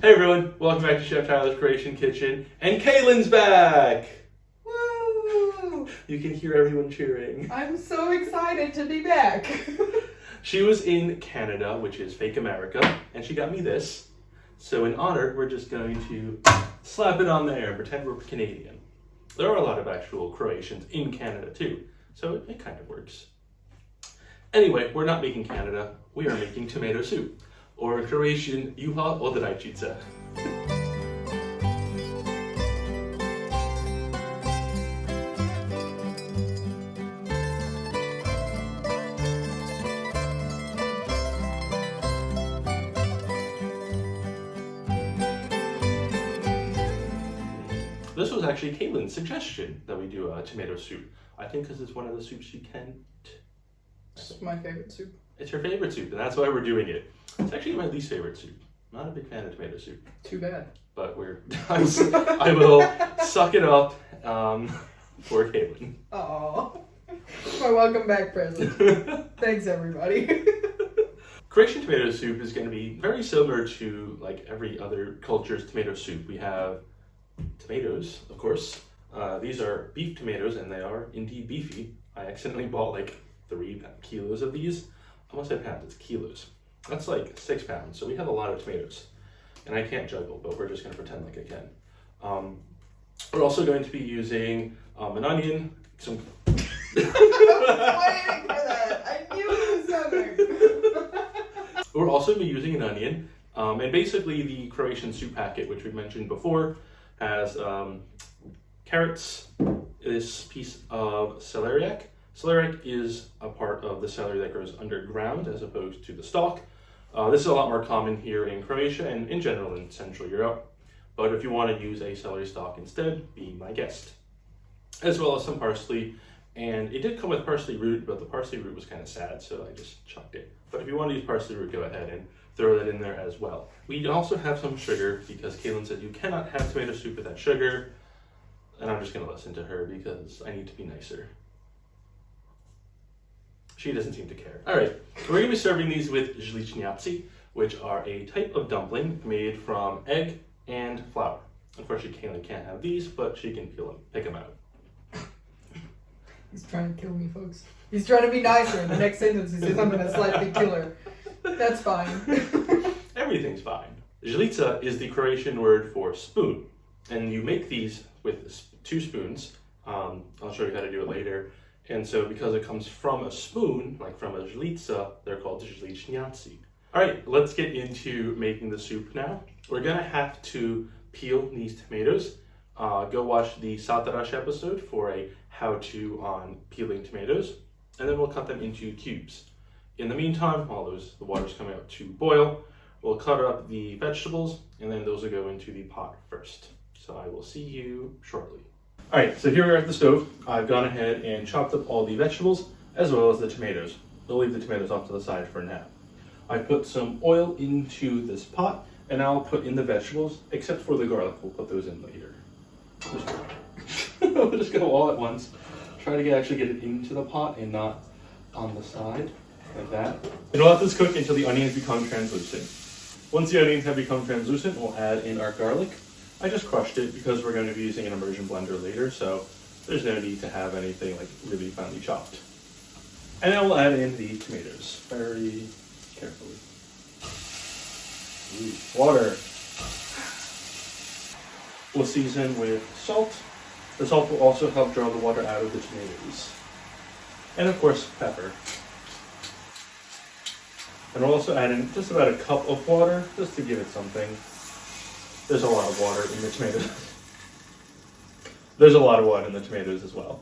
Hey everyone, welcome back to Chef Tyler's Croatian Kitchen, and Cailin's back! Woo! You can hear everyone cheering. I'm so excited to be back. She was in Canada, which is fake America, and she got me this. So in honor, we're just going to slap it on there and pretend we're Canadian. There are a lot of actual Croatians in Canada too, so it kind of works. Anyway, we're not making Canada, we are making tomato soup. Or in Croatian, Juha od Rajcice. This was actually Cailin's suggestion that we do a tomato soup. I think because it's one of the soups you can't. It's my favorite soup. It's her favorite soup, and that's why we're doing it. It's actually my least favorite soup. I'm not a big fan of tomato soup. Too bad. But I will suck it up for Cailin. Aww. My welcome back present. Thanks, everybody. Croatian tomato soup is going to be very similar to like every other culture's tomato soup. We have tomatoes, of course. These are beef tomatoes, and they are indeed beefy. I accidentally bought like 3 kilos of these. I almost said pounds, it's kilos. That's like 6 pounds, so we have a lot of tomatoes. And I can't juggle, but we're just going to pretend like I can. We're also going to be using an onion, some... I was waiting for that. I knew it was coming. We're also going to be using an onion. And basically the Croatian soup packet, which we mentioned before, has carrots, this piece of celeriac. Celeriac is a part of the celery that grows underground as opposed to the stalk. This is a lot more common here in Croatia and in general in Central Europe. But if you want to use a celery stalk instead, be my guest. As well as some parsley. And it did come with parsley root, but the parsley root was kind of sad, so I just chucked it. But if you want to use parsley root, go ahead and throw that in there as well. We also have some sugar because Cailin said you cannot have tomato soup without sugar. And I'm just going to listen to her because I need to be nicer. She doesn't seem to care. All right, we're going to be serving these with Žličnjaci, which are a type of dumpling made from egg and flour. Unfortunately, Cailin can't have these, but she can pick them out. He's trying to kill me, folks. He's trying to be nicer. In the next sentence, he says, I'm going to slightly kill her. That's fine. Everything's fine. Žlica is the Croatian word for spoon. And you make these with 2 spoons. I'll show you how to do it later. And so because it comes from a spoon, like from a žlica, they're called Žličnjaci. All right, let's get into making the soup now. We're gonna have to peel these tomatoes. Go watch the Satarash episode for a how-to on peeling tomatoes, and then we'll cut them into cubes. In the meantime, while the water's coming up to boil, we'll cut up the vegetables, and then those will go into the pot first. So I will see you shortly. All right, so here we are at the stove. I've gone ahead and chopped up all the vegetables as well as the tomatoes. We'll leave the tomatoes off to the side for now. I put some oil into this pot, and I'll put in the vegetables, except for the garlic. We'll put those in later. We'll just go all at once. Try to actually get it into the pot and not on the side, like that. And we'll let this cook until the onions become translucent. Once the onions have become translucent, we'll add in our garlic. I just crushed it because we're going to be using an immersion blender later, so there's no need to have anything like really finely chopped. And then we'll add in the tomatoes very carefully. Ooh, water. We'll season with salt. The salt will also help draw the water out of the tomatoes. And of course, pepper. And we'll also add in just about a cup of water, just to give it something. There's a lot of water in the tomatoes. There's a lot of water in the tomatoes as well.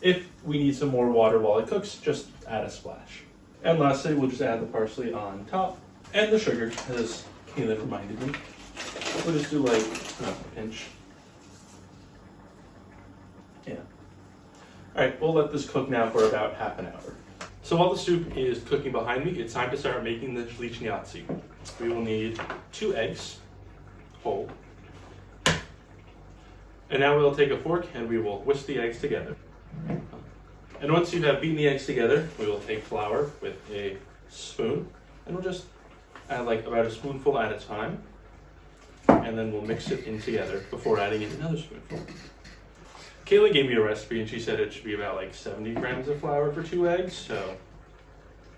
If we need some more water while it cooks, just add a splash. And lastly, we'll just add the parsley on top. And the sugar, as Cailin reminded me. We'll just do like a pinch. Yeah. All right, we'll let this cook now for about half an hour. So while the soup is cooking behind me, it's time to start making the Žličnjaci. We will need 2 eggs, whole. And now we'll take a fork and we will whisk the eggs together. And once you have beaten the eggs together, we will take flour with a spoon and we'll just add like about a spoonful at a time. and then we'll mix it in together before adding in another spoonful. Cailin gave me a recipe and she said it should be about like 70 grams of flour for 2 eggs, so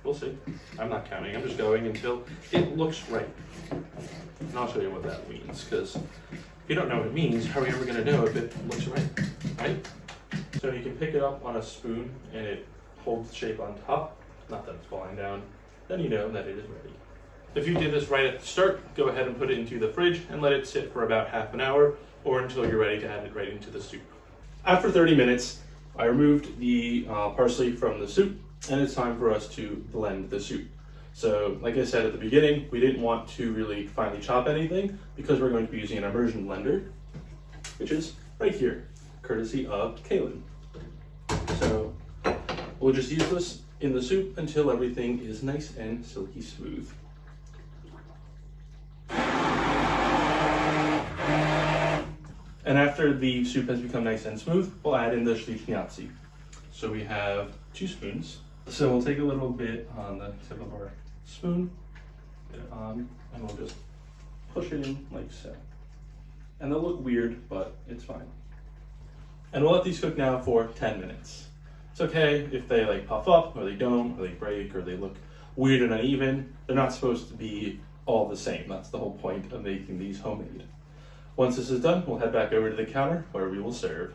we'll see. I'm not counting, I'm just going until it looks right. And I'll show you what that means, because if you don't know what it means, how are you ever going to know if it looks right, right? So you can pick it up on a spoon and it holds the shape on top, not that it's falling down, then you know that it is ready. If you did this right at the start, go ahead and put it into the fridge and let it sit for about half an hour or until you're ready to add it right into the soup. After 30 minutes, I removed the parsley from the soup, and it's time for us to blend the soup. So, like I said at the beginning, we didn't want to really finely chop anything because we're going to be using an immersion blender, which is right here, courtesy of Cailin. So, we'll just use this in the soup until everything is nice and silky smooth. And after the soup has become nice and smooth, we'll add in the Žličnjaci. So we have 2 spoons. So we'll take a little bit on the tip of our spoon, get it on, and we'll just push it in like so. And they'll look weird, but it's fine. And we'll let these cook now for 10 minutes. It's okay if they like puff up, or they don't, or they break, or they look weird and uneven. They're not supposed to be all the same. That's the whole point of making these homemade. Once this is done, we'll head back over to the counter where we will serve.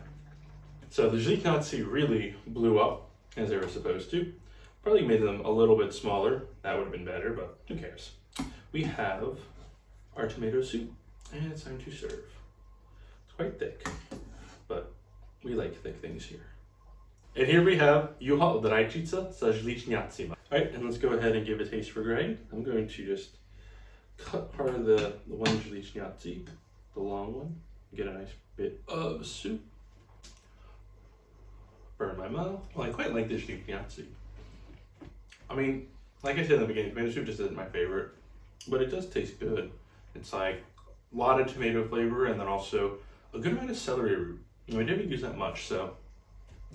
So the Žličnjaci really blew up as they were supposed to. Probably made them a little bit smaller. That would have been better, but who cares? We have our tomato soup, and it's time to serve. It's quite thick, but we like thick things here. And here we have Juha od Rajcica sa Žličnjacima. Alright, and let's go ahead and give a taste for grade. I'm going to just cut part of the one Žličnjaci, the long one, get a nice bit of soup. Burn my mouth. Well, I quite like this Žličnjaci. I mean, like I said in the beginning, tomato soup just isn't my favorite, but it does taste good. It's like a lot of tomato flavor and then also a good amount of celery root. We didn't use that much, so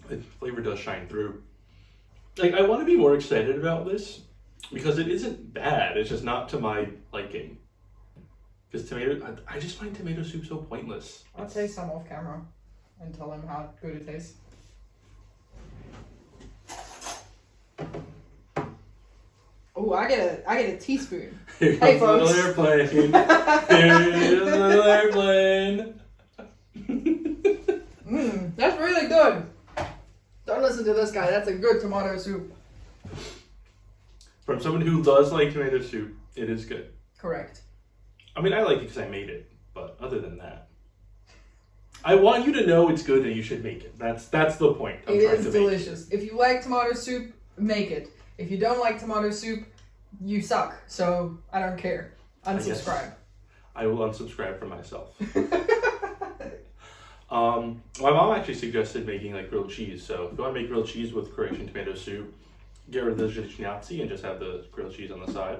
the flavor does shine through. Like, I want to be more excited about this because it isn't bad. It's just not to my liking. Because I just find tomato soup so pointless. I'll taste some off camera and tell him how good it tastes. Oh, I get a teaspoon. Here comes the little airplane. Here's the little airplane. That's really good. Don't listen to this guy. That's a good tomato soup. From someone who does like tomato soup, it is good. Correct. I mean, I like it because I made it, but other than that, I want you to know it's good and you should make it. That's the point. It is delicious. If you like tomato soup, make it. If you don't like tomato soup, you suck. So I don't care. Unsubscribe. I will unsubscribe from myself. My mom actually suggested making like grilled cheese. So if you want to make grilled cheese with Croatian tomato soup, get rid of the Žličnjaci and just have the grilled cheese on the side.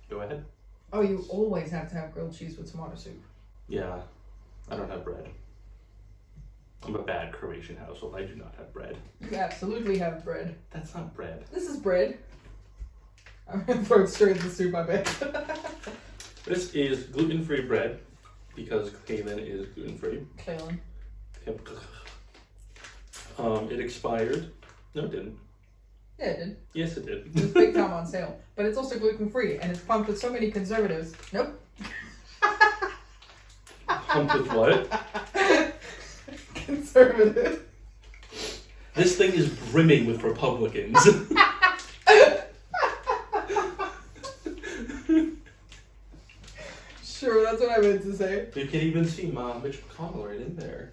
Go ahead. Oh, you always have to have grilled cheese with tomato soup. Yeah, I don't have bread. I'm a bad Croatian household. I do not have bread. You absolutely have bread. That's not bread. This is bread. I'm gonna throw it straight in the soup, I bet. This is gluten-free bread because Cailin is gluten-free. Cailin. It expired. No, it didn't. Yeah, it did. Yes, it did. It was big time on sale. But it's also gluten-free, and it's pumped with so many conservatives. Nope. Pumped with what? Conservative. This thing is brimming with Republicans. Sure, that's what I meant to say. You can even see Mitch McConnell right in there.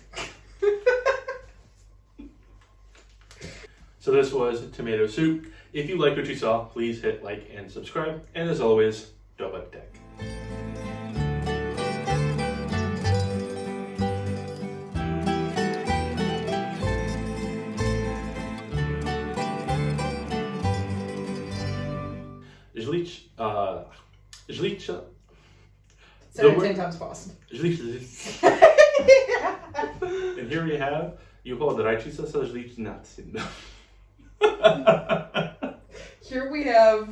So this was tomato soup. If you liked what you saw, please hit like and subscribe. And as always, Doba Tech. Žličnjaci. Say it 10 times fast. And here we have Juha od Rajcica sa Žličnjaci. Here we have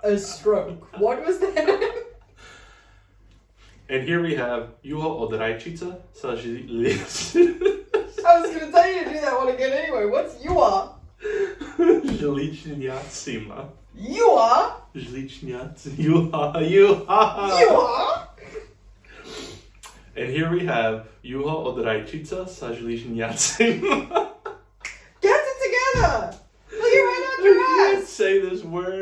a stroke. What was that? And here we have Juha od Rajčica sa I was gonna tell you to do that one again anyway. What's Juha? Žličnjacima. Juha? Žličnjaci. Juha. Juha. Juha? And here we have Juha od Rajčica sa Žličnjacima. Get it together! Well, you're right on your I can't ass! say this word.